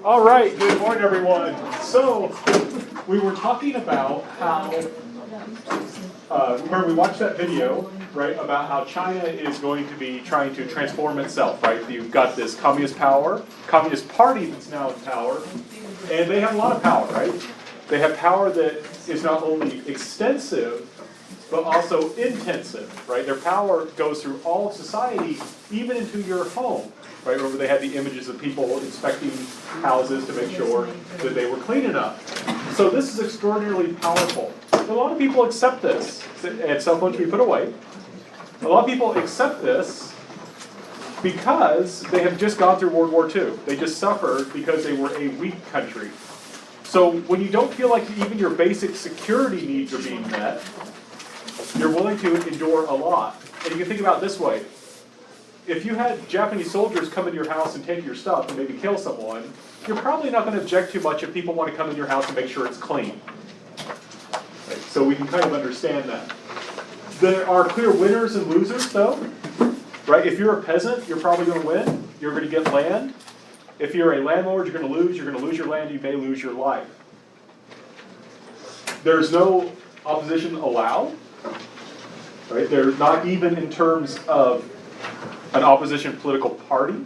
All right, good morning, everyone. So, we were talking about how, remember we watched that video, right, about how China is going to be trying to transform itself, right? You've got this communist party that's now in power, and they have a lot of power, right? They have power that is not only extensive, but also intensive, right? Their power goes through all of society, even into your home, right? Remember they had the images of people inspecting houses to make sure that they were clean enough. So this is extraordinarily powerful. A lot of people accept this, and cell phones should be put away. A lot of people accept this because they have just gone through World War II. They just suffered because they were a weak country. So when you don't feel like even your basic security needs are being met, you're willing to endure a lot. And you can think about it this way. If you had Japanese soldiers come into your house and take your stuff and maybe kill someone, you're probably not going to object too much if people want to come in your house and make sure it's clean. Right? So we can kind of understand that. There are clear winners and losers, though. Right? If you're a peasant, you're probably going to win. You're going to get land. If you're a landlord, you're going to lose. You're going to lose your land. You may lose your life. There's no opposition allowed. Right? There's not even in terms of an opposition political party.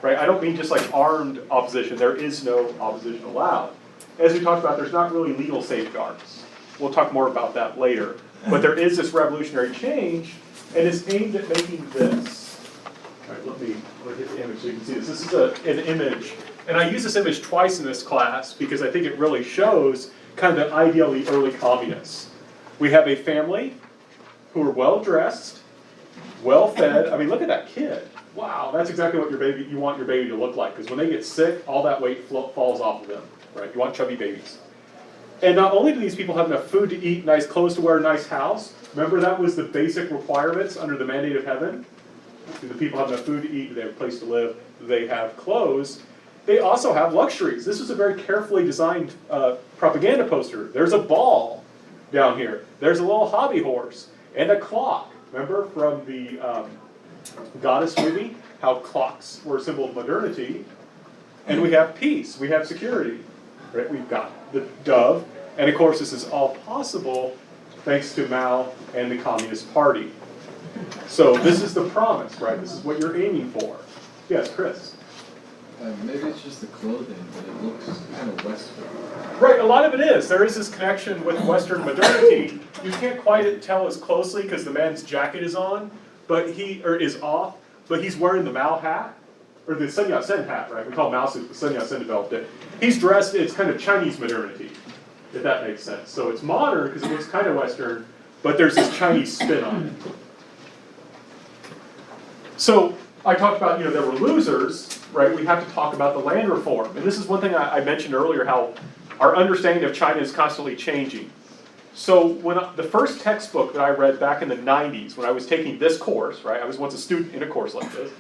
Right? I don't mean just like armed opposition. There is no opposition allowed. As we talked about, there's not really legal safeguards. We'll talk more about that later. But there is this revolutionary change, and it's aimed at making this. All right, let me hit the image so you can see this. This is an image, and I use this image twice in this class because I think it really shows kind of the ideal of the early communists. We have a family who are well-dressed, well-fed. I mean, look at that kid. Wow, that's exactly what you want your baby to look like, because when they get sick, all that weight falls off of them, right? You want chubby babies. And not only do these people have enough food to eat, nice clothes to wear, a nice house. Remember that was the basic requirements under the mandate of heaven? Do the people have enough food to eat? Do they have a place to live? Do they have clothes? They also have luxuries. This was a very carefully designed propaganda poster. There's a ball down here. There's a little hobby horse and a clock. Remember from the Goddess movie, how clocks were a symbol of modernity. And we have peace. We have security. Right? We've got the dove. And of course, this is all possible thanks to Mao and the Communist Party. So this is the promise, right? This is what you're aiming for. Yes, Chris? Maybe it's just the clothing, but it looks kind of Western. Right, a lot of it is. There is this connection with Western modernity. You can't quite tell as closely because the man's jacket is on, but is off, but he's wearing the Mao hat, or the Sun Yat-sen hat, right? We call Mao Sun Yat-sen developed it. He's dressed, it's kind of Chinese modernity, if that makes sense. So it's modern because it looks kind of Western, but there's this Chinese spin on it. So I talked about, there were losers, right? We have to talk about the land reform. And this is one thing I mentioned earlier, how our understanding of China is constantly changing. So when the first textbook that I read back in the 90s, when I was taking this course, right? I was once a student in a course like this.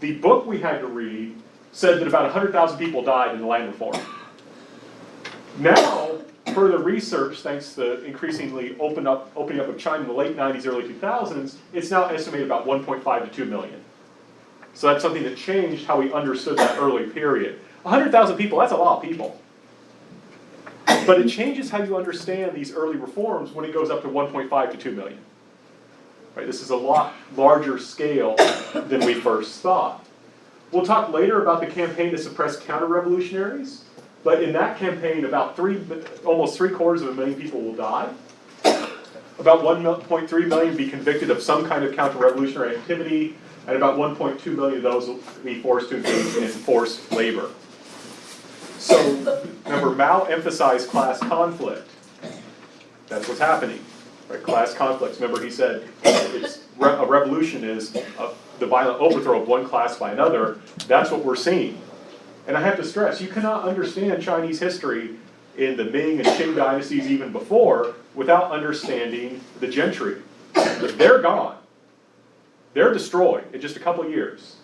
The book we had to read said that about 100,000 people died in the land reform. Now, further research, thanks to the increasingly opening up of China in the late 90s, early 2000s, it's now estimated about 1.5 to 2 million. So that's something that changed how we understood that early period. 100,000 people, that's a lot of people. But it changes how you understand these early reforms when it goes up to 1.5 to 2 million. Right, this is a lot larger scale than we first thought. We'll talk later about the campaign to suppress counter-revolutionaries. But in that campaign, about almost 3/4 people will die. About 1.3 million be convicted of some kind of counter-revolutionary activity, and about 1.2 million of those will be forced to engage in forced labor. So remember, Mao emphasized class conflict. That's what's happening. Right? Class conflicts. Remember, he said a revolution is the violent overthrow of one class by another. That's what we're seeing. And I have to stress, you cannot understand Chinese history in the Ming and Qing dynasties even before without understanding the gentry. They're gone. They're destroyed in just a couple of years.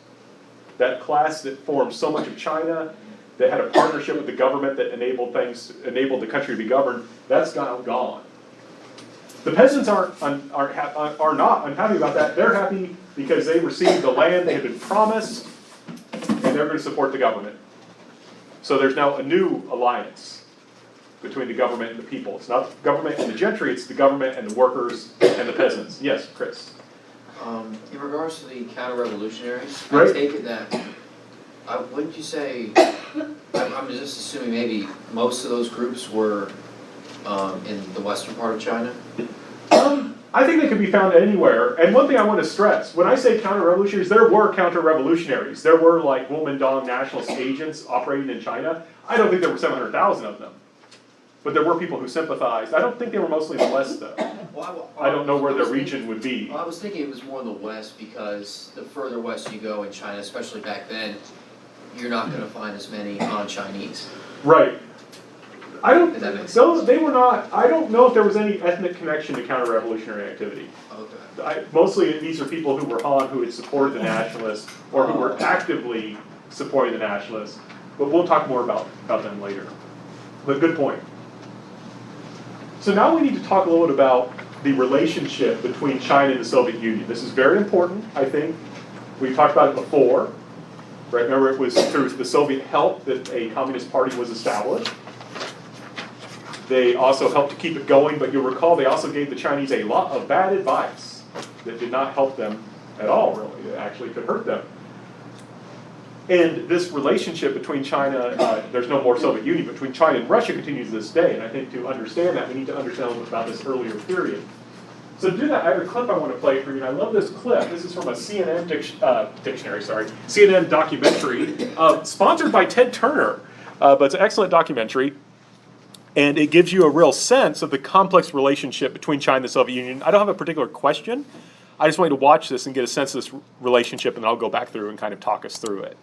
That class that formed so much of China, that had a partnership with the government that enabled the country to be governed, that's now gone. The peasants are not unhappy about that. They're happy because they received the land they had been promised, and they're going to support the government. So there's now a new alliance between the government and the people. It's not the government and the gentry, it's the government and the workers and the peasants. Yes, Chris? In regards to the counter-revolutionaries, Right. I take it that, wouldn't you say, I'm just assuming maybe most of those groups were in the western part of China? I think they could be found anywhere. And one thing I want to stress, when I say counter-revolutionaries, there were counter-revolutionaries. There were like Kuomintang nationalist agents operating in China. I don't think there were 700,000 of them. But there were people who sympathized. I don't think they were mostly in the West, though. I don't know where their region would be. Well, I was thinking it was more in the West because the further west you go in China, especially back then, you're not going to find as many non-Chinese. Right. I don't, Does that make so sense? they were not, I don't know if there was any ethnic connection to counter-revolutionary activity. Okay. Mostly these are people who were Han, who had supported the nationalists, or who were actively supporting the nationalists. But we'll talk more about them later. But good point. So now we need to talk a little bit about the relationship between China and the Soviet Union. This is very important, I think. We've talked about it before. Right? Remember, it was through the Soviet help that a communist party was established. They also helped to keep it going, but you'll recall they also gave the Chinese a lot of bad advice that did not help them at all, really. It actually could hurt them. And this relationship between China, there's no more Soviet Union, between China and Russia continues to this day. And I think to understand that, we need to understand a little bit about this earlier period. So to do that, I have a clip I want to play for you, and I love this clip. This is from a CNN CNN documentary, sponsored by Ted Turner. But it's an excellent documentary. And it gives you a real sense of the complex relationship between China and the Soviet Union. I don't have a particular question. I just want you to watch this and get a sense of this relationship, and I'll go back through and kind of talk us through it.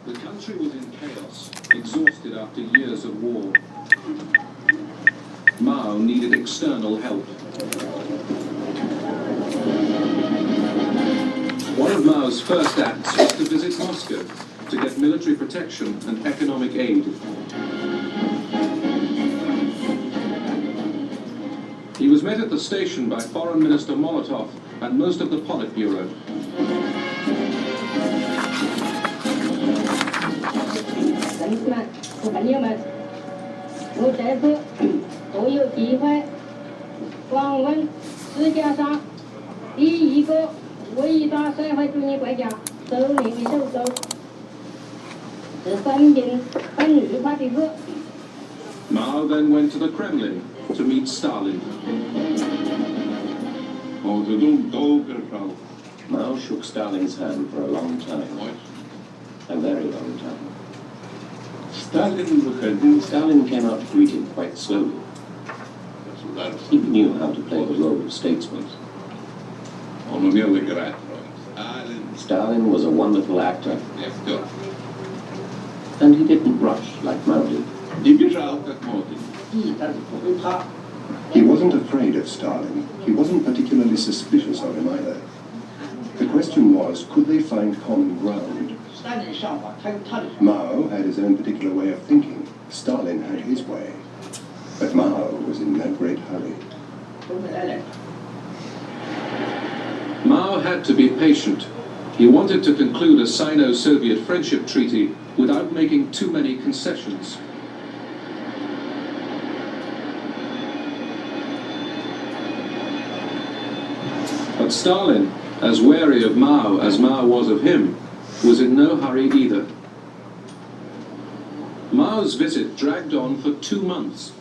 The country was in chaos, exhausted after years of war. Mao needed external help. One of Mao's first acts was to visit Moscow to get military protection and economic aid. He was met at the station by Foreign Minister Molotov and most of the Politburo. Mao then went to the Kremlin to meet Stalin. Mao shook Stalin's hand for a long time. A very long time. Stalin came out to greet him quite slowly. He knew how to play the role of statesman. Stalin was a wonderful actor. And he didn't rush like Mao did. He wasn't afraid of Stalin. He wasn't particularly suspicious of him either. The question was, could they find common ground? Mao had his own particular way of thinking. Stalin had his way. But Mao was in no great hurry. Mao had to be patient. He wanted to conclude a Sino-Soviet friendship treaty without making too many concessions. But Stalin, as wary of Mao as Mao was of him, was in no hurry either. Mao's visit dragged on for 2 months.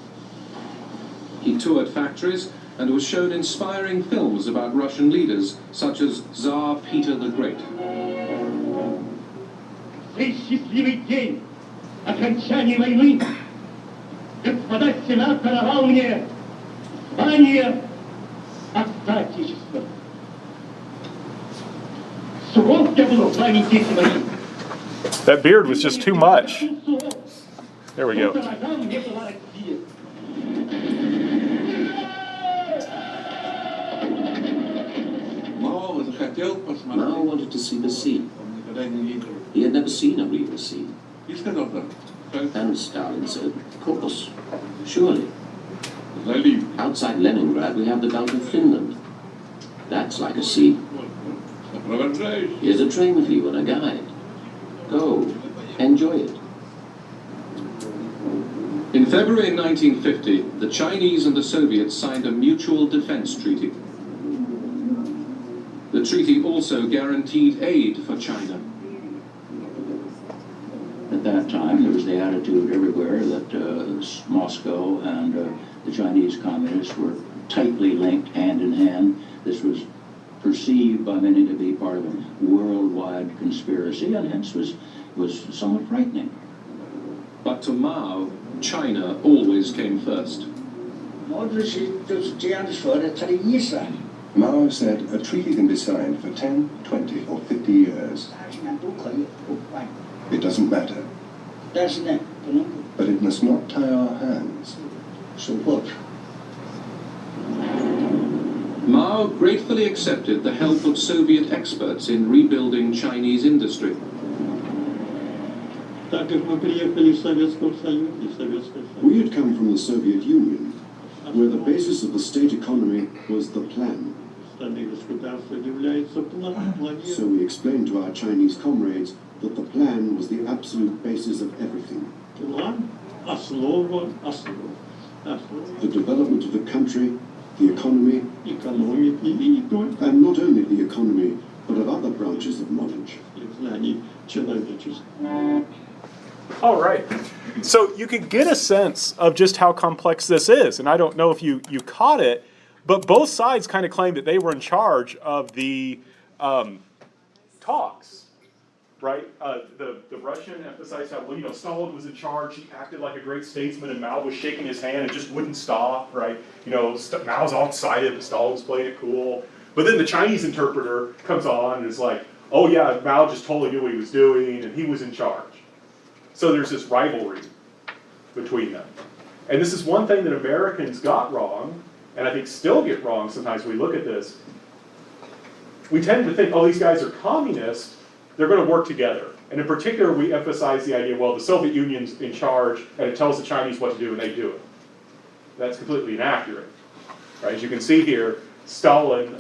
He toured factories and was shown inspiring films about Russian leaders, such as Tsar Peter the Great. Счастливый день окончания войны господа сенатор давал мне звание отца Отечества. Суров я был в плане дети мои. That beard was just too much. There we go. Mao wanted to see the sea. He had never seen a real sea. And Stalin said, of course, surely. Outside Leningrad we have the Gulf of Finland. That's like a sea. Here's a train for you and a guide. Go. Enjoy it. In February 1950, the Chinese and the Soviets signed a mutual defense treaty. The treaty also guaranteed aid for China. At that time, there was the attitude everywhere that Moscow and the Chinese communists were tightly linked, hand in hand. This was perceived by many to be part of a worldwide conspiracy, and hence was somewhat frightening. But to Mao, China always came first. Mao said a treaty can be signed for 10, 20 or 50 years. It doesn't matter. But it must not tie our hands. Mao gratefully accepted the help of Soviet experts in rebuilding Chinese industry. We had come from the Soviet Union, where the basis of the state economy was the plan. So we explained to our Chinese comrades that the plan was the absolute basis of everything. The development of the country, the economy, and not only the economy, but of other branches of knowledge. All right. So you can get a sense of just how complex this is. And I don't know if you caught it, but both sides kind of claim that they were in charge of the talks, right? The Russian emphasized how, well, Stalin was in charge. He acted like a great statesman, and Mao was shaking his hand and just wouldn't stop, right? Mao's all excited, but Stalin was playing it cool. But then the Chinese interpreter comes on and is like, oh yeah, Mao just totally knew what he was doing, and he was in charge. So there's this rivalry between them. And this is one thing that Americans got wrong, and I think still get wrong sometimes when we look at this. We tend to think, oh, these guys are communists, they're going to work together. And in particular, we emphasize the idea, well, the Soviet Union's in charge, and it tells the Chinese what to do, and they do it. That's completely inaccurate. Right? As you can see here, Stalin,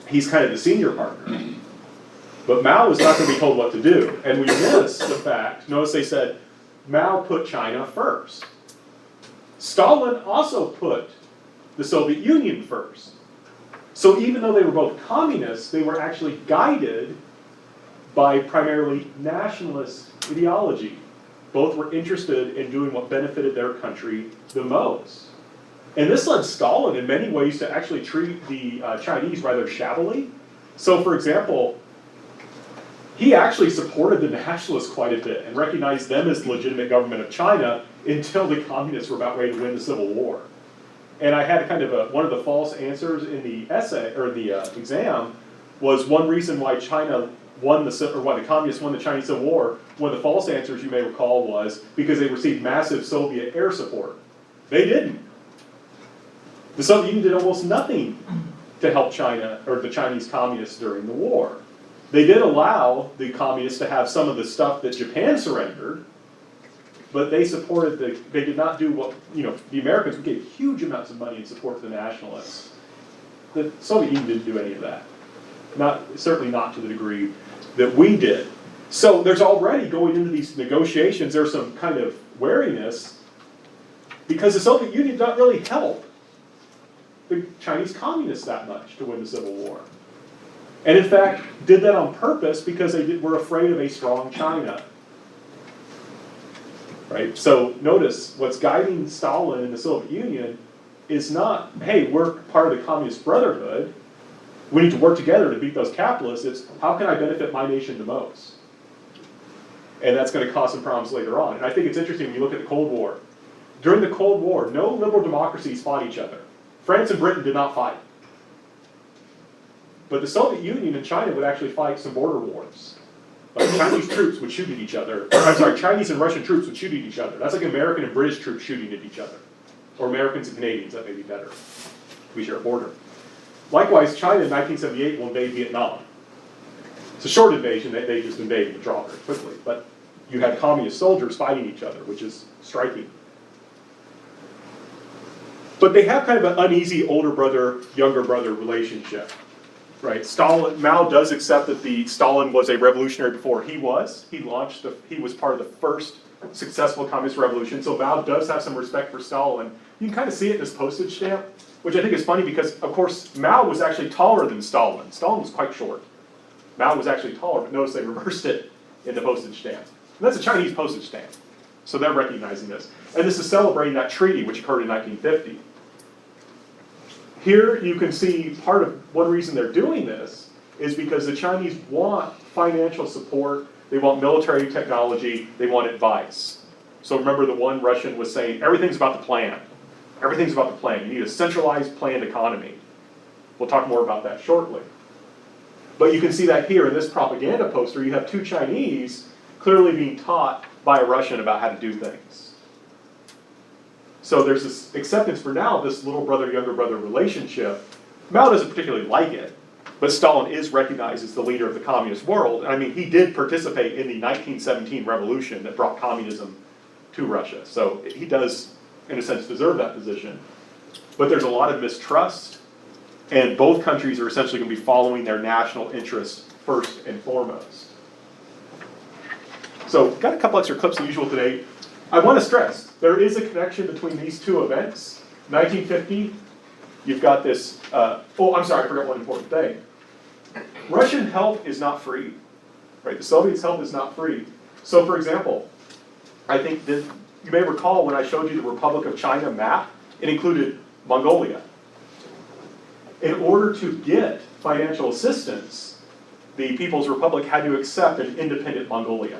he's kind of the senior partner. But Mao is not going to be told what to do. And we miss the fact, notice they said, Mao put China first. Stalin also put the Soviet Union first. So even though they were both communists, they were actually guided by primarily nationalist ideology. Both were interested in doing what benefited their country the most. And this led Stalin in many ways to actually treat the Chinese rather shabbily. So for example, he actually supported the nationalists quite a bit and recognized them as the legitimate government of China until the communists were about ready to win the Civil War. And I had kind of one of the false answers in the essay, or the exam, was one reason why China why the communists won the Chinese Civil War. One of the false answers you may recall was because they received massive Soviet air support. They didn't. The Soviet Union did almost nothing to help China, or the Chinese communists during the war. They did allow the communists to have some of the stuff that Japan surrendered, but they did not do what, the Americans gave huge amounts of money in support to the nationalists. The Soviet Union didn't do any of that. Certainly not to the degree that we did. So there's already, going into these negotiations, there's some kind of wariness, because the Soviet Union did not really help the Chinese communists that much to win the Civil War. And in fact, did that on purpose because they were afraid of a strong China. Right? So notice, what's guiding Stalin and the Soviet Union is not, hey, we're part of the Communist Brotherhood, we need to work together to beat those capitalists. It's, how can I benefit my nation the most? And that's going to cause some problems later on. And I think it's interesting when you look at the Cold War. During the Cold War, no liberal democracies fought each other. France and Britain did not fight. But the Soviet Union and China would actually fight some border wars. Like Chinese troops would shoot at each other. Chinese and Russian troops would shoot at each other. That's like American and British troops shooting at each other. Or Americans and Canadians, that may be better. We share a border. Likewise, China in 1978 will invade Vietnam. It's a short invasion, they just invade and withdraw very quickly. But you had communist soldiers fighting each other, which is striking. But they have kind of an uneasy older brother, younger brother relationship. right? Mao does accept that Stalin was a revolutionary before he was. He was part of the first successful communist revolution, so Mao does have some respect for Stalin. You can kind of see it in his postage stamp, which I think is funny because, of course, Mao was actually taller than Stalin. Stalin was quite short. Mao was actually taller, but notice they reversed it in the postage stamp. And that's a Chinese postage stamp, so they're recognizing this. And this is celebrating that treaty which occurred in 1950. Here you can see part of one reason they're doing this is because the Chinese want financial support, they want military technology, they want advice. So remember the one Russian was saying, everything's about the plan. Everything's about the plan. You need a centralized planned economy. We'll talk more about that shortly. But you can see that here in this propaganda poster, you have two Chinese clearly being taught by a Russian about how to do things. So there's this acceptance for now, this little brother, younger brother relationship. Mao doesn't particularly like it, but Stalin is recognized as the leader of the communist world. I mean, he did participate in the 1917 revolution that brought communism to Russia. So he does, in a sense, deserve that position. But there's a lot of mistrust, and both countries are essentially going to be following their national interests first and foremost. So, got a couple extra clips as usual today. I want to stress, there is a connection between these two events. 1950, you've got this, oh, I'm sorry, I forgot one important thing. Russian help is not free, right? The Soviets' help is not free. So, for example, I think that you may recall when I showed you the Republic of China map, it included Mongolia. In order to get financial assistance, the People's Republic had to accept an independent Mongolia.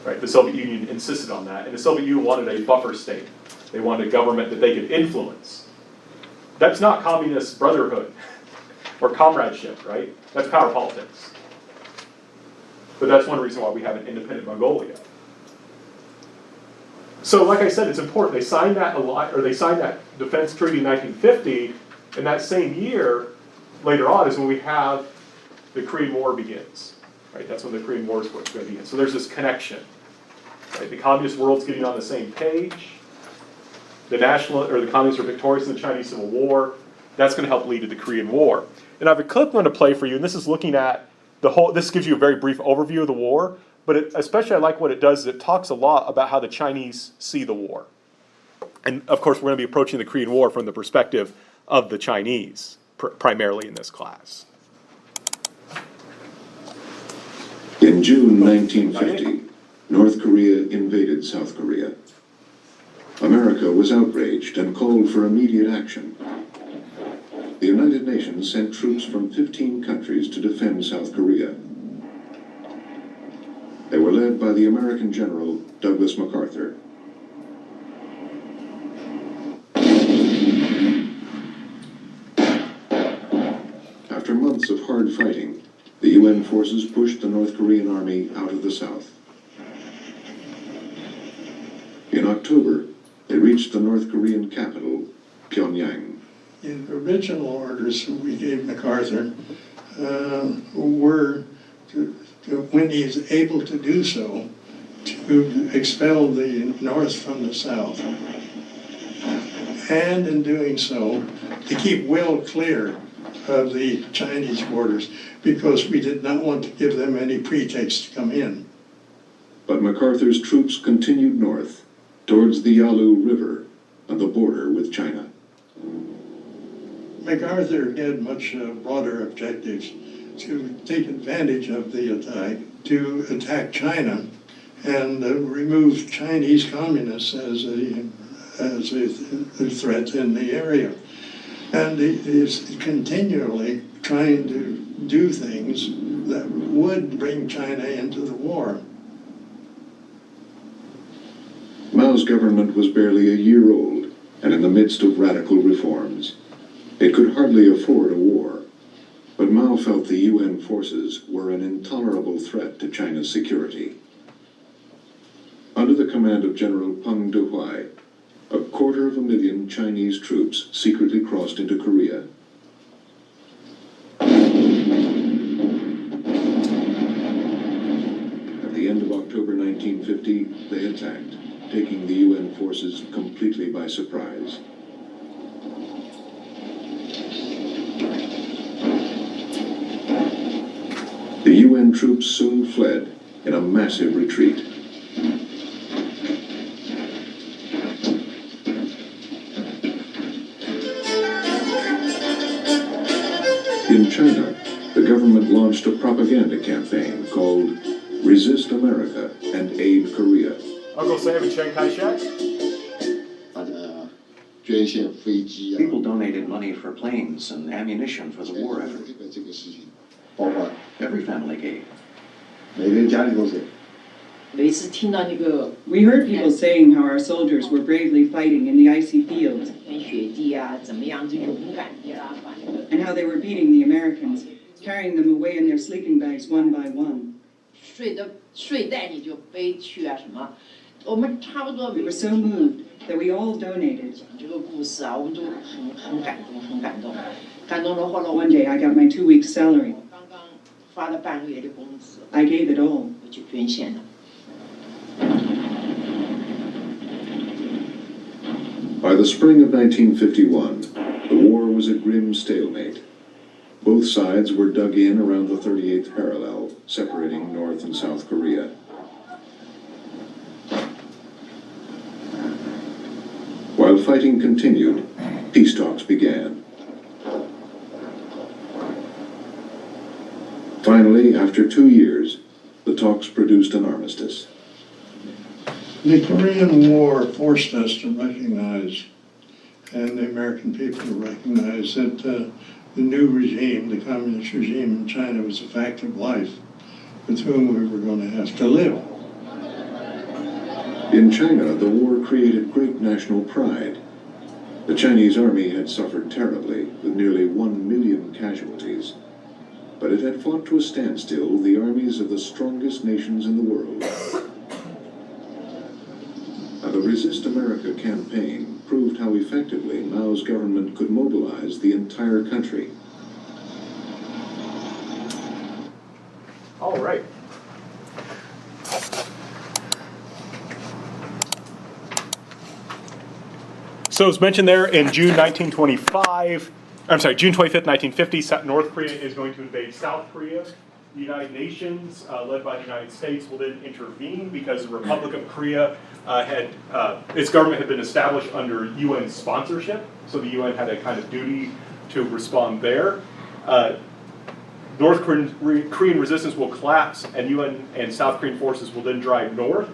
Right? The Soviet Union insisted on that, and the Soviet Union wanted a buffer state. They wanted a government that they could influence. That's not communist brotherhood or comradeship, right? That's power politics. But that's one reason why we have an independent Mongolia. So, like I said, it's important. They signed that defense treaty in 1950, and that same year, later on, is when we have the Korean War begins. Right? That's when the Korean War is going to begin. So there's this connection. Right? The communist world's getting on the same page. The communists are victorious in the Chinese Civil War. That's going to help lead to the Korean War. And I have a clip I'm going to play for you, and this is looking at this gives you a very brief overview of the war, but especially I like what it does is it talks a lot about how the Chinese see the war. And of course, we're going to be approaching the Korean War from the perspective of the Chinese, primarily in this class. In June 1950, North Korea invaded South Korea. America was outraged and called for immediate action. The United Nations sent troops from 15 countries to defend South Korea. They were led by the American General Douglas MacArthur. After months of hard fighting, the UN forces pushed the North Korean army out of the south. In October, they reached the North Korean capital, Pyongyang. The original orders we gave MacArthur were, when he is able to do so, to expel the North from the South. And in doing so, to keep well clear of the Chinese borders, because we did not want to give them any pretext to come in. But MacArthur's troops continued north, towards the Yalu River and the border with China. MacArthur had much broader objectives: to take advantage of the attack, to attack China, and remove Chinese communists as a threat in the area. And he is continually trying to do things that would bring China into the war. Mao's government was barely a year old and in the midst of radical reforms. It could hardly afford a war, but Mao felt the UN forces were an intolerable threat to China's security. Under the command of General Peng Dehuai, 250,000 Chinese troops secretly crossed into Korea. At the end of October 1950, they attacked, taking the UN forces completely by surprise. The UN troops soon fled in a massive retreat. In China, the government launched a propaganda campaign called Resist America and Aid Korea. Uncle Sam and Chiang Kai-shek? People donated money for planes and ammunition for the war effort. Every family gave. We heard people saying how our soldiers were bravely fighting in the icy fields and how they were beating the Americans, carrying them away in their sleeping bags one by one. We were so moved that we all donated. One day I got my 2 weeks' salary. I gave it all. By the spring of 1951, the war was a grim stalemate. Both sides were dug in around the 38th parallel, separating North and South Korea. While fighting continued, peace talks began. Finally, after 2 years, the talks produced an armistice. The Korean War forced us to recognize, and the American people to recognize, that the new regime, the communist regime in China, was a fact of life with whom we were going to have to live. In China, the war created great national pride. The Chinese army had suffered terribly, with nearly 1 million casualties. But it had fought to a standstill the armies of the strongest nations in the world. Now, the Resist America campaign proved how effectively Mao's government could mobilize the entire country. All right. So as mentioned there, in June 1925, June 25th, 1950, North Korea is going to invade South Korea. The United Nations, led by the United States, will then intervene because the Republic of Korea its government had been established under UN sponsorship, so the UN had a kind of duty to respond there. North Korean resistance will collapse, and UN and South Korean forces will then drive north.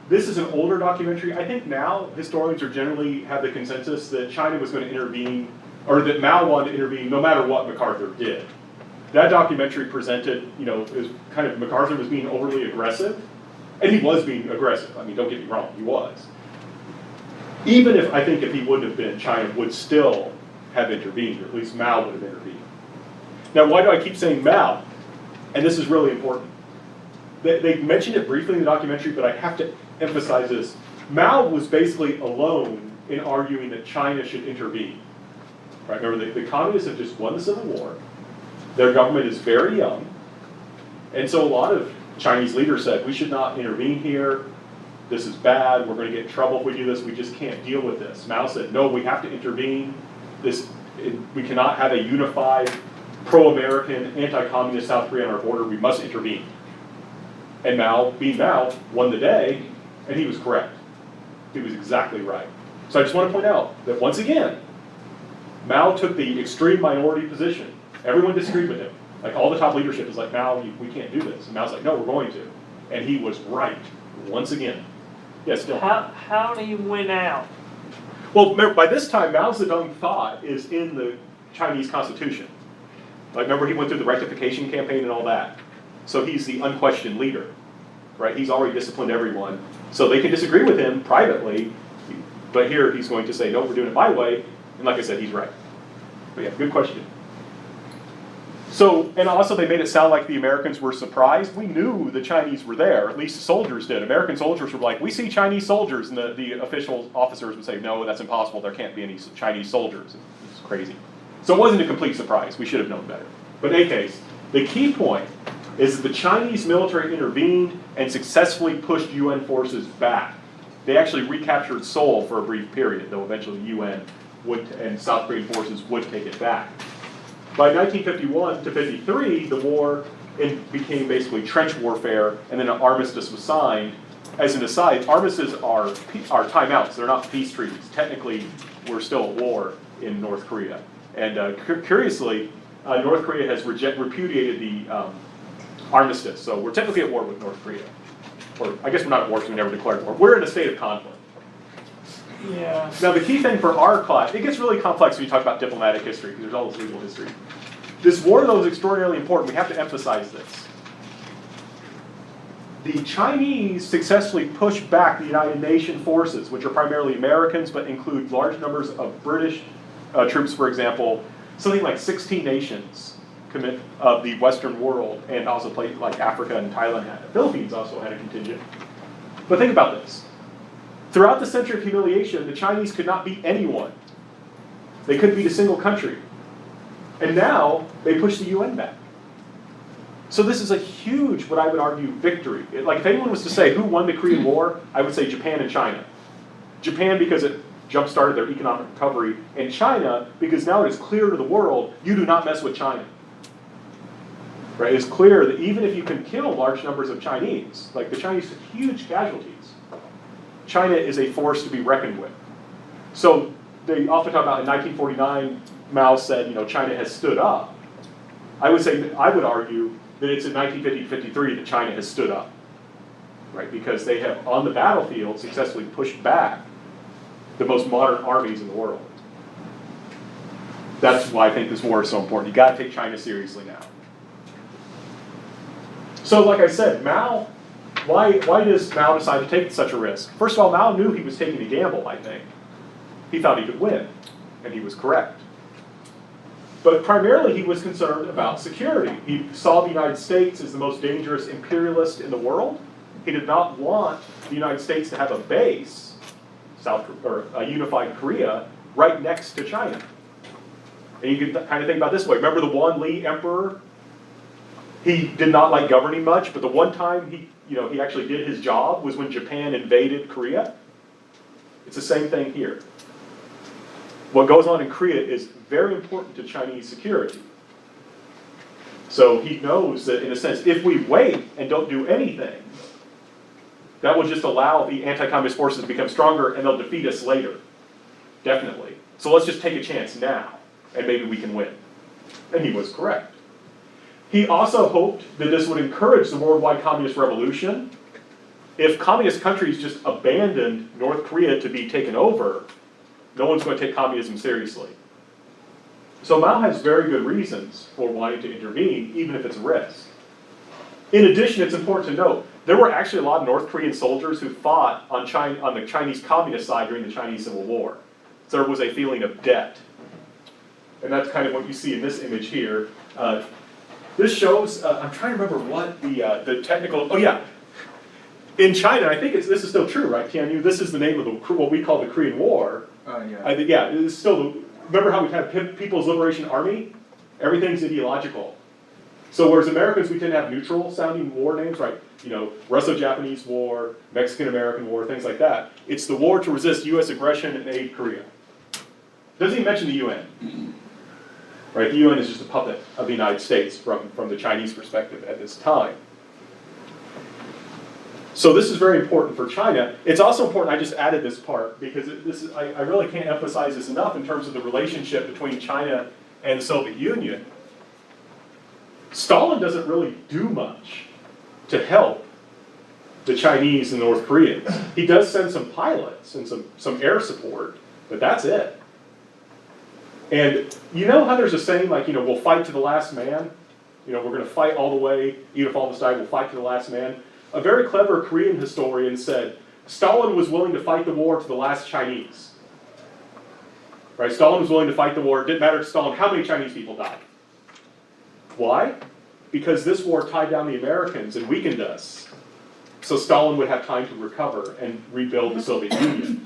This is an older documentary. I think now historians are generally have the consensus that China was going to intervene, or that Mao wanted to intervene no matter what MacArthur did. That documentary presented, as kind of MacArthur was being overly aggressive, and he was being aggressive. I mean, don't get me wrong, he was. Even if he wouldn't have been, China would still have intervened, or at least Mao would have intervened. Now, why do I keep saying Mao? And this is really important. They mentioned it briefly in the documentary, but I have to emphasize this. Mao was basically alone in arguing that China should intervene. Right? Remember, the communists have just won the Civil War. Their government is very young. And so a lot of Chinese leaders said, we should not intervene here. This is bad. We're going to get in trouble if we do this. We just can't deal with this. Mao said, no, we have to intervene. We cannot have a unified, pro-American, anti-communist South Korea on our border. We must intervene. And Mao, being Mao, won the day, and he was correct. He was exactly right. So I just want to point out that once again, Mao took the extreme minority position. Everyone disagreed with him. Like all the top leadership is like, Mao, we can't do this. And Mao's like, no, we're going to. And he was right, once again. Yes, still. How do you win out? Well, remember, by this time, Mao Zedong thought is in the Chinese constitution. Like, remember, he went through the rectification campaign and all that. So he's the unquestioned leader, right? He's already disciplined everyone. So they can disagree with him privately, but here he's going to say, no, we're doing it my way. And like I said, he's right. But yeah, good question. So, and also they made it sound like the Americans were surprised. We knew the Chinese were there, at least the soldiers did. American soldiers were like, we see Chinese soldiers, and the official officers would say, no, that's impossible, there can't be any Chinese soldiers. It's crazy. So it wasn't a complete surprise, we should have known better. But in any case, the key point is that the Chinese military intervened and successfully pushed UN forces back. They actually recaptured Seoul for a brief period, though eventually the UN and South Korean forces would take it back. By 1951 to 53, the war it became basically trench warfare, and then an armistice was signed. As an aside, armistices are timeouts, they're not peace treaties. Technically, we're still at war in North Korea. And curiously, North Korea has repudiated the armistice, so we're technically at war with North Korea. Or I guess we're not at war because we never declared war. We're in a state of conflict. Yeah. Now the key thing for our class, it gets really complex when you talk about diplomatic history, because there's all this legal history. This war, though, is extraordinarily important. We have to emphasize this. The Chinese successfully pushed back the United Nations forces, which are primarily Americans, but include large numbers of British troops, for example, something like 16 nations of the Western world, and also places like Africa and Thailand had. The Philippines also had a contingent. But think about this. Throughout the century of humiliation, the Chinese could not beat anyone. They couldn't beat a single country. And now, they push the UN back. So this is a huge, what I would argue, victory. Like if anyone was to say who won the Korean War, I would say Japan and China. Japan because it jump-started their economic recovery, and China because now it is clear to the world, you do not mess with China. Right? It's clear that even if you can kill large numbers of Chinese, like the Chinese took huge casualties, China is a force to be reckoned with. So they often talk about in 1949, Mao said, China has stood up. I would argue that it's in 1950-53 that China has stood up, right? Because they have, on the battlefield, successfully pushed back the most modern armies in the world. That's why I think this war is so important. You got to take China seriously now. So, like I said, Mao. Why does Mao decide to take such a risk? First of all, Mao knew he was taking a gamble. I think he thought he could win, and he was correct. But primarily, he was concerned about security. He saw the United States as the most dangerous imperialist in the world. He did not want the United States to have a base, a unified Korea, right next to China. And you can kind of think about it this way. Remember the Wan Li emperor? He did not like governing much, but the one time he actually did his job was when Japan invaded Korea. It's the same thing here. What goes on in Korea is very important to Chinese security. So he knows that, in a sense, if we wait and don't do anything, that will just allow the anti-communist forces to become stronger and they'll defeat us later. Definitely. So let's just take a chance now, and maybe we can win. And he was correct. He also hoped that this would encourage the worldwide communist revolution. If communist countries just abandoned North Korea to be taken over, no one's going to take communism seriously. So Mao has very good reasons for wanting to intervene, even if it's a risk. In addition, it's important to note, there were actually a lot of North Korean soldiers who fought on the Chinese communist side during the Chinese Civil War. So there was a feeling of debt. And that's kind of what you see in this image here. This shows, I'm trying to remember what the technical, in China, I think this is still true, right, Tianyu? This is the name of what we call the Korean War. Yeah. It is still, remember how we have People's Liberation Army? Everything's ideological. So whereas Americans, we tend to have neutral sounding war names, right? Russo-Japanese War, Mexican-American War, things like that. It's the war to resist U.S. aggression and aid Korea. Doesn't even mention the UN. Right? The UN is just a puppet of the United States from the Chinese perspective at this time. So this is very important for China. It's also important, I just added this part, because I really can't emphasize this enough in terms of the relationship between China and the Soviet Union. Stalin doesn't really do much to help the Chinese and North Koreans. He does send some pilots and some air support, but that's it. And you know how there's a saying like, we'll fight to the last man? We're going to fight all the way, even if all of us die, we'll fight to the last man. A very clever Korean historian said, Stalin was willing to fight the war to the last Chinese. Right? Stalin was willing to fight the war. It didn't matter to Stalin how many Chinese people died. Why? Because this war tied down the Americans and weakened us. So Stalin would have time to recover and rebuild the Soviet Union.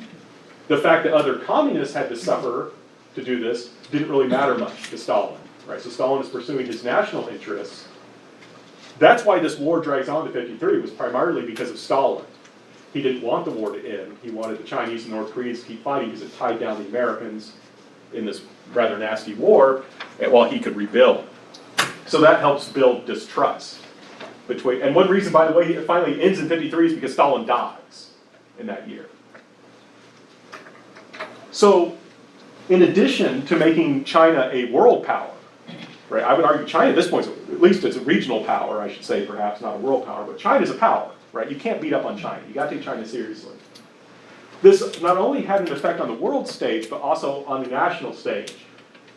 The fact that other communists had to suffer to do this didn't really matter much to Stalin. Right? So Stalin is pursuing his national interests. That's why this war drags on to 53, was primarily because of Stalin. He didn't want the war to end. He wanted the Chinese and North Koreans to keep fighting because it tied down the Americans in this rather nasty war while he could rebuild. So that helps build distrust between, and one reason, by the way, it finally ends in 53 is because Stalin dies in that year. So, in addition to making China a world power, right, I would argue China at this point, at least it's a regional power, I should say, perhaps not a world power, but China's a power, right? You can't beat up on China. You got to take China seriously. This not only had an effect on the world stage, but also on the national stage.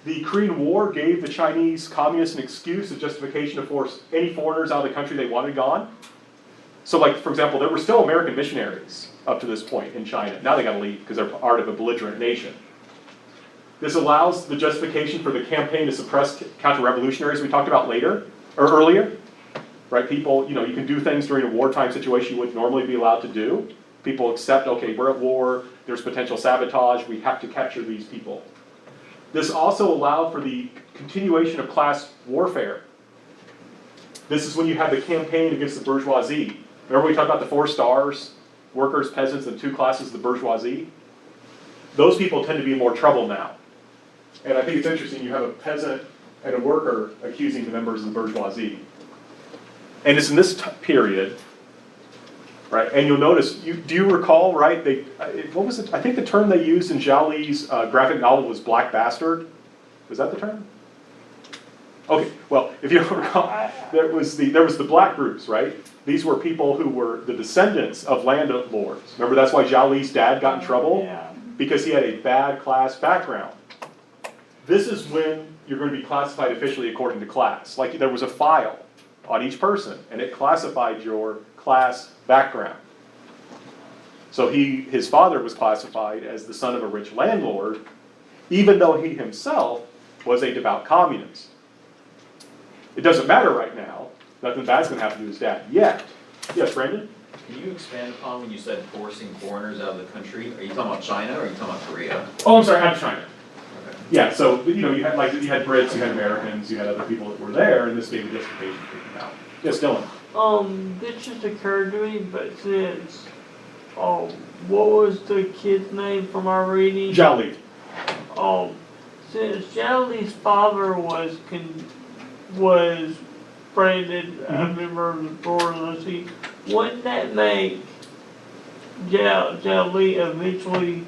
The Korean War gave the Chinese communists an excuse, a justification to force any foreigners out of the country they wanted gone. So, like, for example, there were still American missionaries up to this point in China. Now they got to leave because they're part of a belligerent nation. This allows the justification for the campaign to suppress counter-revolutionaries we talked about earlier. Right? People, you can do things during a wartime situation you wouldn't normally be allowed to do. People accept, okay, we're at war, there's potential sabotage, we have to capture these people. This also allowed for the continuation of class warfare. This is when you have the campaign against the bourgeoisie. Remember we talked about the 4 stars, workers, peasants, and 2 classes of the bourgeoisie? Those people tend to be in more trouble now. And I think it's interesting, you have a peasant and a worker accusing the members of the bourgeoisie. And it's in this period, right? And you'll notice, do you recall, right? What was it? I think the term they used in Zhao Li's graphic novel was black bastard. Was that the term? Okay, well, if you recall, there was the black groups, right? These were people who were the descendants of landlords. Remember, that's why Zhao Li's dad got in trouble? Yeah. Because he had a bad class background. This is when you're going to be classified officially according to class. Like there was a file on each person, and it classified your class background. So his father was classified as the son of a rich landlord, even though he himself was a devout communist. It doesn't matter right now. Nothing bad's going to happen to his dad yet. Yes, Brandon? Can you expand upon when you said forcing foreigners out of the country? Are you talking about China or are you talking about Korea? Oh, I'm sorry, out of China. Okay. Yeah, so you had Brits, you had Americans, you had other people that were there, and this gave a justification for kicking them out. Yes, Dylan. This just occurred to me, but since, what was the kid's name from our reading? Zhao Li. Since Zhao Li's father was branded a member of the bourgeoisie, wouldn't that make Zhao Li eventually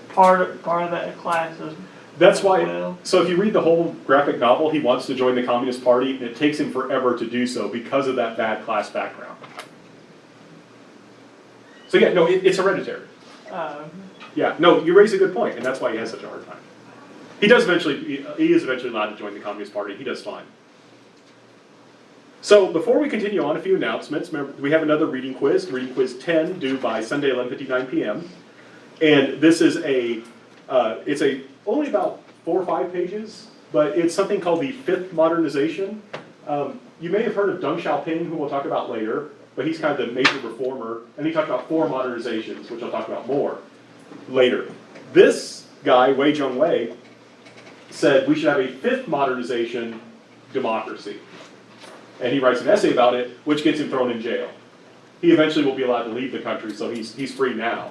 part of that class as That's why, well? so if you read the whole graphic novel, he wants to join the Communist Party, and it takes him forever to do so because of that bad class background. So yeah, no, it's hereditary. Yeah, no, you raise a good point, and that's why he has such a hard time. He is eventually allowed to join the Communist Party. He does fine. So before we continue on, a few announcements. Remember, we have another reading quiz 10, due by Sunday, 11:59 p.m. And this is it's only about 4 or 5 pages, but it's something called the 5th Modernization. You may have heard of Deng Xiaoping, who we'll talk about later, but he's kind of the major reformer, and he talked about 4 modernizations, which I'll talk about more later. This guy, Wei Zhongwei, said we should have a 5th modernization democracy. And he writes an essay about it, which gets him thrown in jail. He eventually will be allowed to leave the country, so he's free now.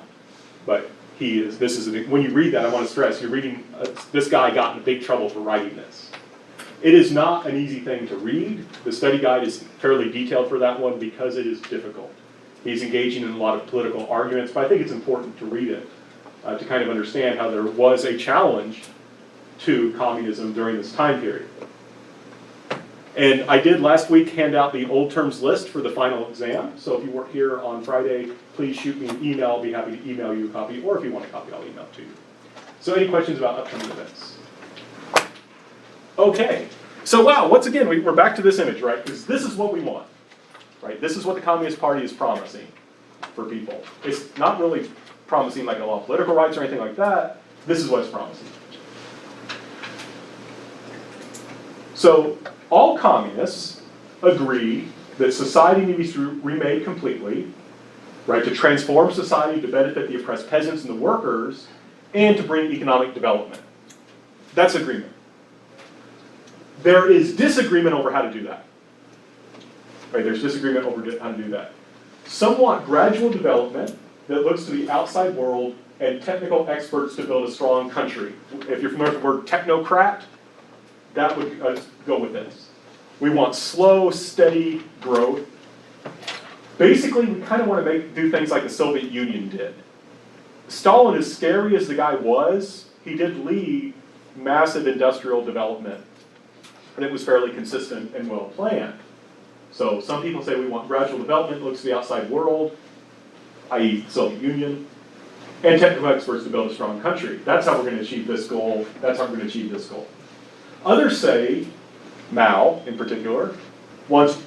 But when you read that, I want to stress, you're reading, this guy got in big trouble for writing this. It is not an easy thing to read. The study guide is fairly detailed for that one because it is difficult. He's engaging in a lot of political arguments, but I think it's important to read it to kind of understand how there was a challenge to communism during this time period. And I did last week hand out the old terms list for the final exam. So if you weren't here on Friday, please shoot me an email. I'll be happy to email you a copy. Or if you want a copy, I'll email it to you. So any questions about upcoming events? Okay. So wow, once again, we're back to this image, right? Because this is what we want, right? This is what the Communist Party is promising for people. It's not really promising like a lot of political rights or anything like that. This is what it's promising. So all communists agree that society needs to be remade completely, right, to transform society to benefit the oppressed peasants and the workers, and to bring economic development. That's agreement. There is disagreement over how to do that. Right, there's disagreement over how to do that. Some want gradual development that looks to the outside world and technical experts to build a strong country. If you're familiar with the word technocrat, that would go with this. We want slow, steady growth. Basically, we kind of want to do things like the Soviet Union did. Stalin, as scary as the guy was, he did lead massive industrial development, and it was fairly consistent and well planned. So some people say we want gradual development, looks to the outside world, i.e. Soviet Union, and technical experts to build a strong country. That's how we're going to achieve this goal. That's how we're going to achieve this goal. Others say, Mao in particular, wants,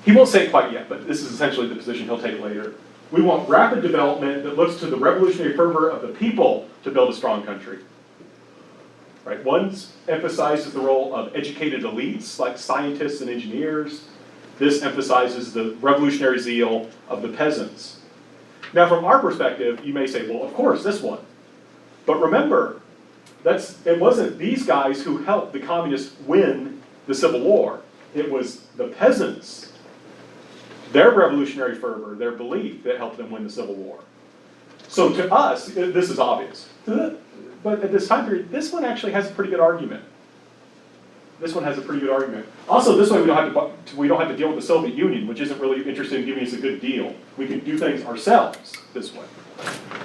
he won't say it quite yet, but this is essentially the position he'll take later. We want rapid development that looks to the revolutionary fervor of the people to build a strong country. Right? One emphasizes the role of educated elites like scientists and engineers. This emphasizes the revolutionary zeal of the peasants. Now, from our perspective, you may say, well, of course, this one. But remember, it wasn't these guys who helped the communists win the Civil War. It was the peasants, their revolutionary fervor, their belief that helped them win the Civil War. So to us, this is obvious. But at this time period, this one actually has a pretty good argument. This one has a pretty good argument. Also, this way we don't have to deal with the Soviet Union, which isn't really interested in giving us a good deal. We can do things ourselves this way.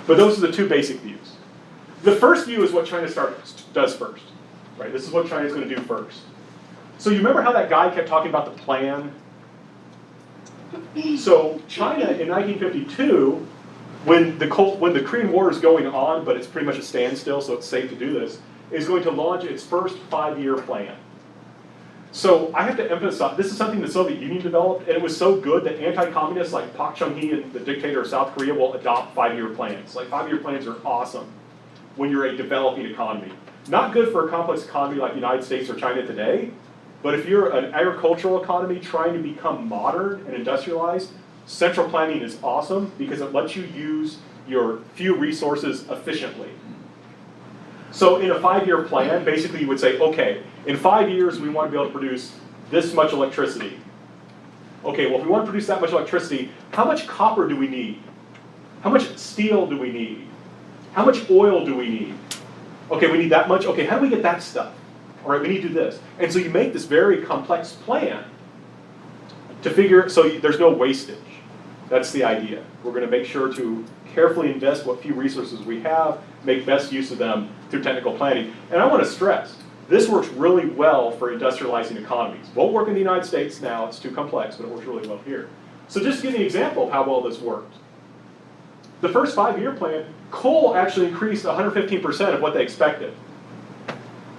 But those are the two basic views. The first view is what China does first. Right? This is what China's going to do first. So you remember how that guy kept talking about the plan? So China in 1952, when the Korean War is going on, but it's pretty much a standstill, so it's safe to do this, is going to launch its first 5-year plan. So I have to emphasize, this is something the Soviet Union developed, and it was so good that anti-communists like Park Chung-hee and the dictator of South Korea will adopt 5-year plans. Like 5-year plans are awesome when you're a developing economy. Not good for a complex economy like the United States or China today, but if you're an agricultural economy trying to become modern and industrialized, central planning is awesome because it lets you use your few resources efficiently. So in a 5-year plan, basically you would say, okay, in 5 years we want to be able to produce this much electricity. Okay, well if we want to produce that much electricity, how much copper do we need? How much steel do we need? How much oil do we need? Okay, we need that much. Okay, how do we get that stuff? All right, we need to do this. And so you make this very complex plan to figure, so there's no wastage. That's the idea. We're going to make sure to carefully invest what few resources we have, make best use of them through technical planning. And I want to stress, this works really well for industrializing economies. Won't work in the United States now, it's too complex, but it works really well here. So just to give you an example of how well this worked. The first 5-year plan, coal actually increased 115% of what they expected.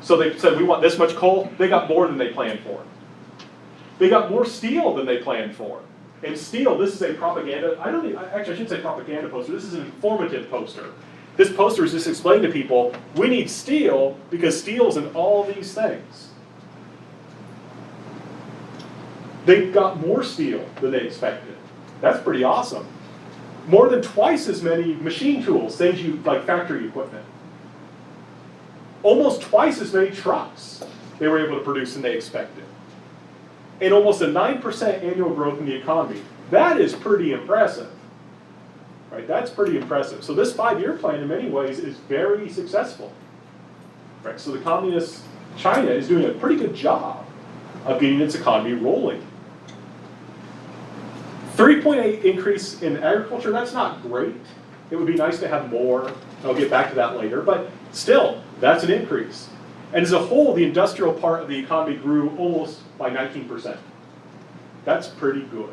So they said, we want this much coal. They got more than they planned for. They got more steel than they planned for. And steel, this is a propaganda, I shouldn't say propaganda poster, this is an informative poster. This poster is just explaining to people, we need steel because steel's in all these things. They got more steel than they expected. That's pretty awesome. More than twice as many machine tools, things like factory equipment. Almost twice as many trucks they were able to produce than they expected. And almost a 9% annual growth in the economy. That is pretty impressive. Right? That's pretty impressive. So this 5-year plan in many ways is very successful. Right? So the communist China is doing a pretty good job of getting its economy rolling. 3.8 increase in agriculture, that's not great. It would be nice to have more. I'll get back to that later, but still, that's an increase. And as a whole, the industrial part of the economy grew almost by 19%. That's pretty good.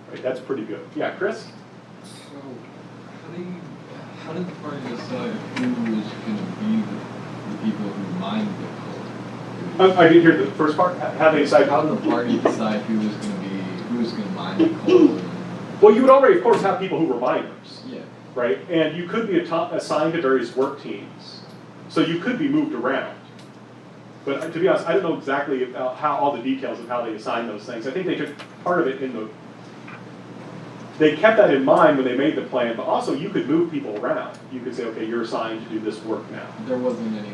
Right? That's pretty good. Yeah, Chris? So, how did the party decide who was going to be the people who mined the coal? I didn't hear the first part. How they decide How did the party decide who was going to mine the coal? Well, you would already, of course, have people who were miners. Yeah. Right? And you could be assigned to various work teams. So you could be moved around. But to be honest, I don't know exactly how all the details of how they assign those things. I think they took part of it they kept that in mind when they made the plan, but also you could move people around. You could say, okay, you're assigned to do this work now. There wasn't any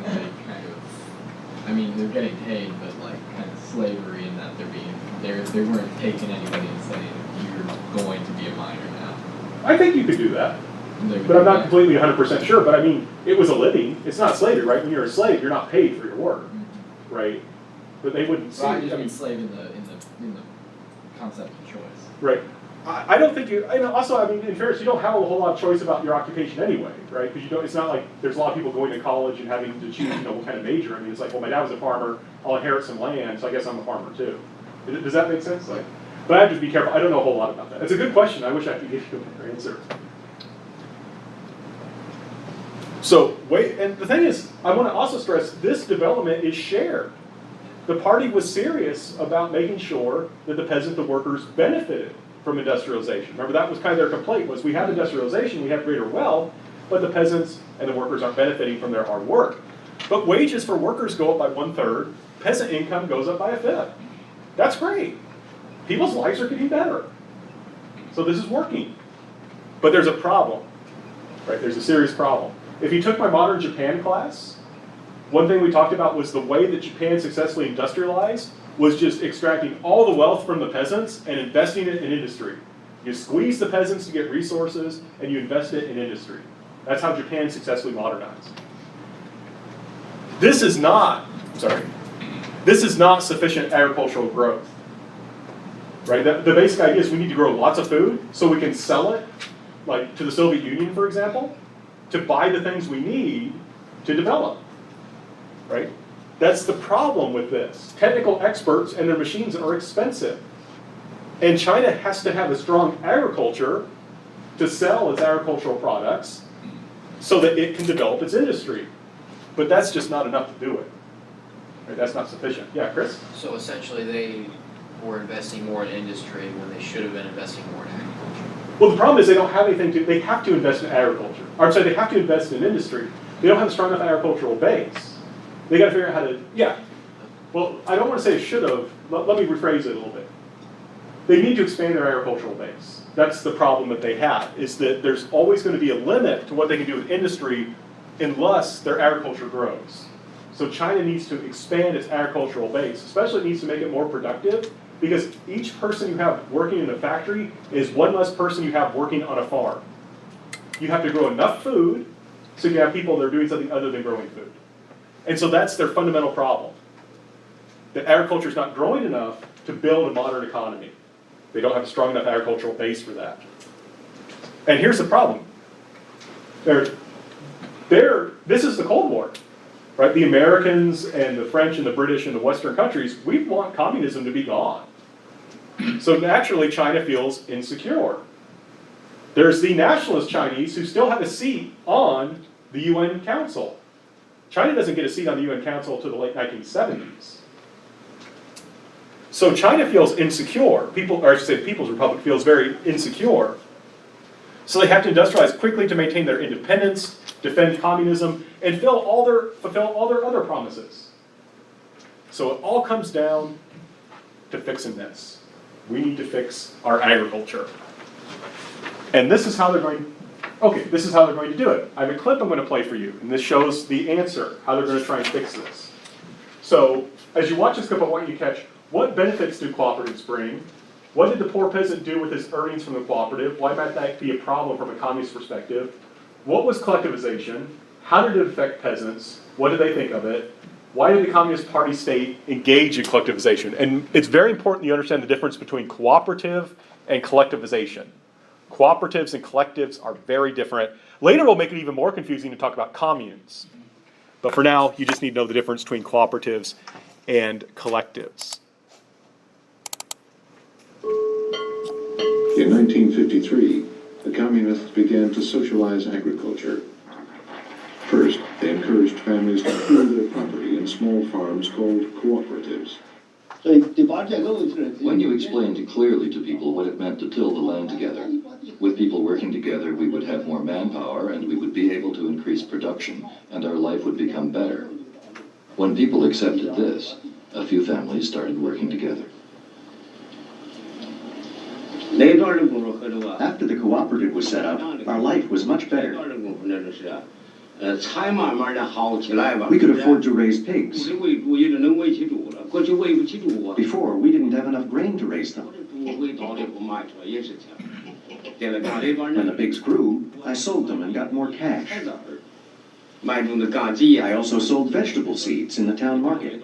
they're getting paid, but kind of slavery in that they weren't taking anybody and saying, you're going to be a miner now. I think you could do that. But I'm not completely 100% sure, but it was a living. It's not slavery, right? When you're a slave, you're not paid for your work, right? but they wouldn't see. Right, I just mean, enslave in the concept of choice. right. I don't think you. Also, I mean, in fairness, you don't have a whole lot of choice about your occupation anyway, right? Because you don't. It's not like there's a lot of people going to college and having to choose, what kind of major. I mean, it's like, well, my dad was a farmer. I'll inherit some land, so I guess I'm a farmer too. Does that make sense? Like, but I have to be careful. I don't know a whole lot about that. It's a good question. I wish I could give you a better answer. So wait, and the thing is, I want to also stress this development is shared. The party was serious about making sure that the peasant, the workers, benefited from industrialization. Remember, that was kind of their complaint, was we have industrialization, we have greater wealth, but the peasants and the workers aren't benefiting from their hard work. But wages for workers go up by 1/3, peasant income goes up by 1/5. That's great. People's lives are getting better. So this is working. But there's a problem, right? There's a serious problem. If you took my modern Japan class, one thing we talked about was the way that Japan successfully industrialized was just extracting all the wealth from the peasants and investing it in industry. You squeeze the peasants to get resources, and you invest it in industry. That's how Japan successfully modernized. This is not sufficient agricultural growth. Right? The basic idea is we need to grow lots of food so we can sell it, like to the Soviet Union, for example, to buy the things we need to develop. Right? That's the problem with this. Technical experts and their machines are expensive. And China has to have a strong agriculture to sell its agricultural products so that it can develop its industry. But that's just not enough to do it. Right? That's not sufficient. Yeah, Chris? So essentially they were investing more in industry when they should have been investing more in agriculture. Well, the problem is they don't have anything to, they have to invest in agriculture. Or I'm sorry, they have to invest in industry. They don't have a strong enough agricultural base. They got to figure out how to, well, I don't want to say should have, let me rephrase it a little bit. They need to expand their agricultural base. That's the problem that they have, is that there's always going to be a limit to what they can do with industry unless their agriculture grows. So China needs to expand its agricultural base, especially it needs to make it more productive, because each person you have working in a factory is one less person you have working on a farm. You have to grow enough food so you have people that are doing something other than growing food. And so that's their fundamental problem. That agriculture is not growing enough to build a modern economy. They don't have a strong enough agricultural base for that. And here's the problem. This is the Cold War, right? The Americans and the French and the British and the Western countries, we want communism to be gone. So naturally, China feels insecure. There's the nationalist Chinese who still have a seat on the UN Council. China doesn't get a seat on the UN Council until the late 1970s. So China feels insecure. The People's Republic feels very insecure. So they have to industrialize quickly to maintain their independence, defend communism, and fulfill all their other promises. So it all comes down to fixing this. We need to fix our agriculture. And this is how they're going to do it. I have a clip I'm going to play for you, and this shows the answer, how they're going to try and fix this. So, as you watch this clip, I want you to catch, what benefits do cooperatives bring? What did the poor peasant do with his earnings from the cooperative? Why might that be a problem from a communist perspective? What was collectivization? How did it affect peasants? What did they think of it? Why did the Communist Party state engage in collectivization? And it's very important you understand the difference between cooperative and collectivization. Cooperatives and collectives are very different. Later we'll make it even more confusing to talk about communes. But for now, you just need to know the difference between cooperatives and collectives. In 1953, the communists began to socialize agriculture. First, they encouraged families to pool their property in small farms called cooperatives. When you explained clearly to people what it meant to till the land together, with people working together, we would have more manpower and we would be able to increase production, and our life would become better. When people accepted this, a few families started working together. After the cooperative was set up, our life was much better. We could afford to raise pigs. Before, we didn't have enough grain to raise them. When the pigs grew, I sold them and got more cash. I also sold vegetable seeds in the town market.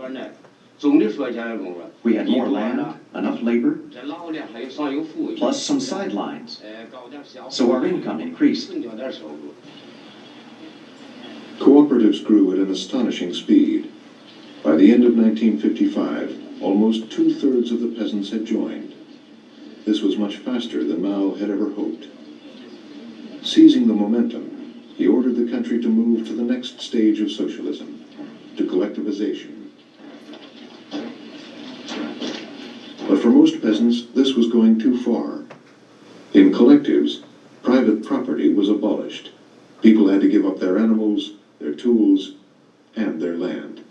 We had more land, enough labor, plus some sidelines, so our income increased. Cooperatives grew at an astonishing speed. By the end of 1955, almost 2/3 of the peasants had joined. This was much faster than Mao had ever hoped. Seizing the momentum, he ordered the country to move to the next stage of socialism, to collectivization. But for most peasants, this was going too far. In collectives, private property was abolished. People had to give up their animals, their tools, and their land.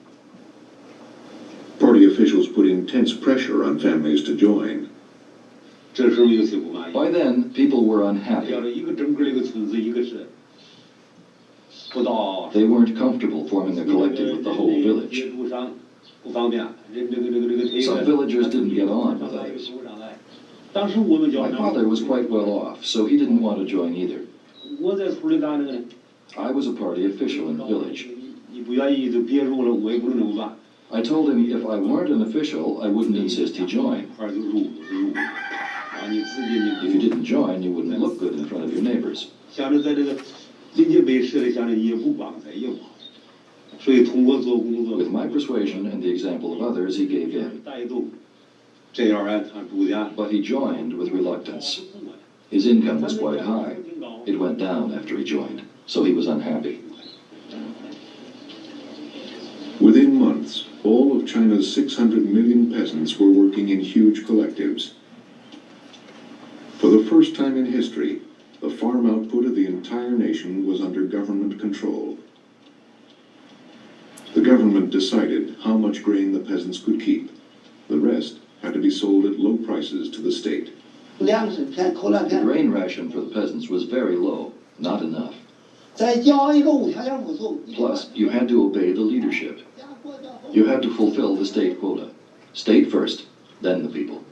Party officials put intense pressure on families to join. By then, people were unhappy. They weren't comfortable forming a collective with the whole village. Some villagers didn't get on with others. My father was quite well off, so he didn't want to join either. I was a party official in the village. I told him if I weren't an official, I wouldn't insist he join. If you didn't join, you wouldn't look good in front of your neighbors. With my persuasion and the example of others, he gave in. But he joined with reluctance. His income was quite high. It went down after he joined, so he was unhappy. Within months, all of China's 600 million peasants were working in huge collectives. For the first time in history, the farm output of the entire nation was under government control. The government decided how much grain the peasants could keep. The rest had to be sold at low prices to the state. The grain ration for the peasants was very low, not enough. Plus, you had to obey the leadership. You had to fulfill the state quota. State first, then the people.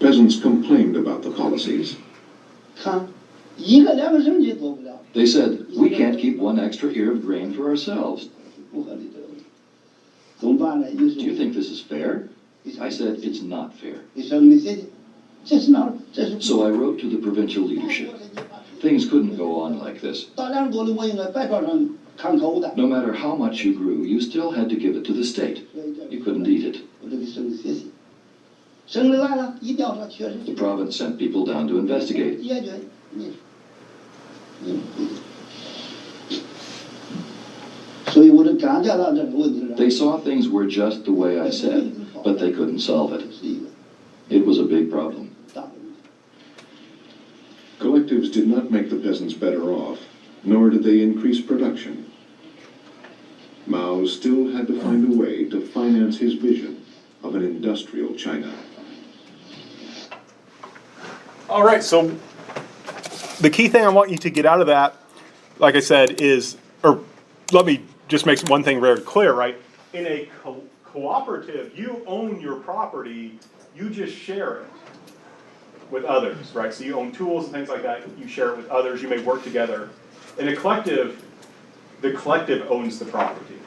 Peasants complained about the policies. They said, we can't keep one extra ear of grain for ourselves. Do you think this is fair? I said, it's not fair. So I wrote to the provincial leadership. Things couldn't go on like this. No matter how much you grew, you still had to give it to the state. You couldn't eat it. The province sent people down to investigate. They saw things were just the way I said, but they couldn't solve it. It was a big problem. Collectives did not make the peasants better off, nor did they increase production. Mao still had to find a way to finance his vision of an industrial China. All right, so the key thing I want you to get out of that, like I said, is, or let me just make one thing very clear, right? In a cooperative, you own your property, you just share it with others, right? So you own tools and things like that, you share it with others, you may work together. In a collective, the collective owns the property,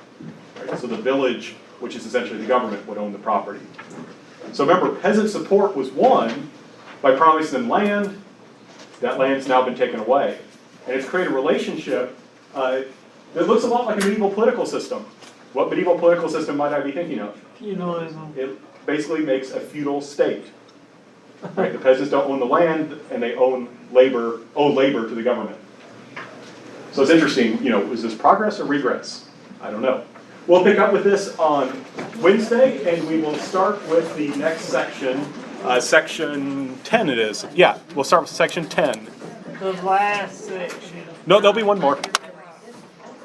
right? So the village, which is essentially the government, would own the property. So remember, peasant support was won by promising them land. That land's now been taken away. And it's created a relationship that looks a lot like a medieval political system. What medieval political system might I be thinking of? Feudalism. It basically makes a feudal state. Right? The peasants don't own the land, and they owe labor to the government. So it's interesting, is this progress or regress? I don't know. We'll pick up with this on Wednesday, and we will start with the next section. Section 10 it is. Yeah, we'll start with section 10. The last section. No, there'll be one more.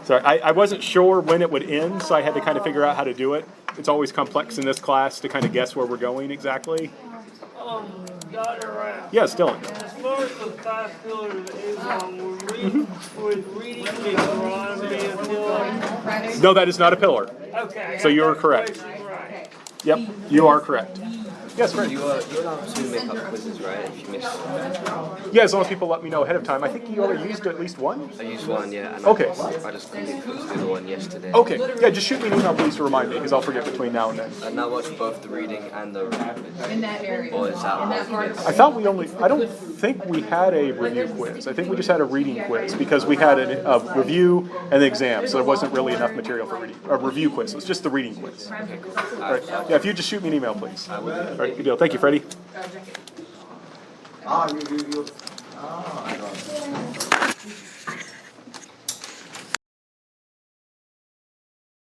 Sorry, I wasn't sure when it would end, so I had to kind of figure out how to do it. It's always complex in this class to kind of guess where we're going exactly. Dr. Rao. Yeah, Dylan. As far as the 5 pillars of Islam, we're reading Deuteronomy until No, that is not a pillar. Okay. So you are correct. Right. Yep, you are correct. Yes, Fred. You're allowed to make up quizzes, right? If you missed one. Yeah, as long as people let me know ahead of time. I think you already used at least one? I used one, yeah. And Okay. I just completed the other one yesterday. Okay, yeah, just shoot me an email please to remind me, because I'll forget between now and then. And now watch both the reading and the quiz. In that area. Or is that In that part of I thought we only, I don't think we had a review quiz. I think we just had a reading quiz, because we had a review and the exam, so there wasn't really enough material for a review quiz. It was just the reading quiz. All right. Yeah, if you just shoot me an email, please. All right, good deal. Thank you, Freddie. Oh, check it.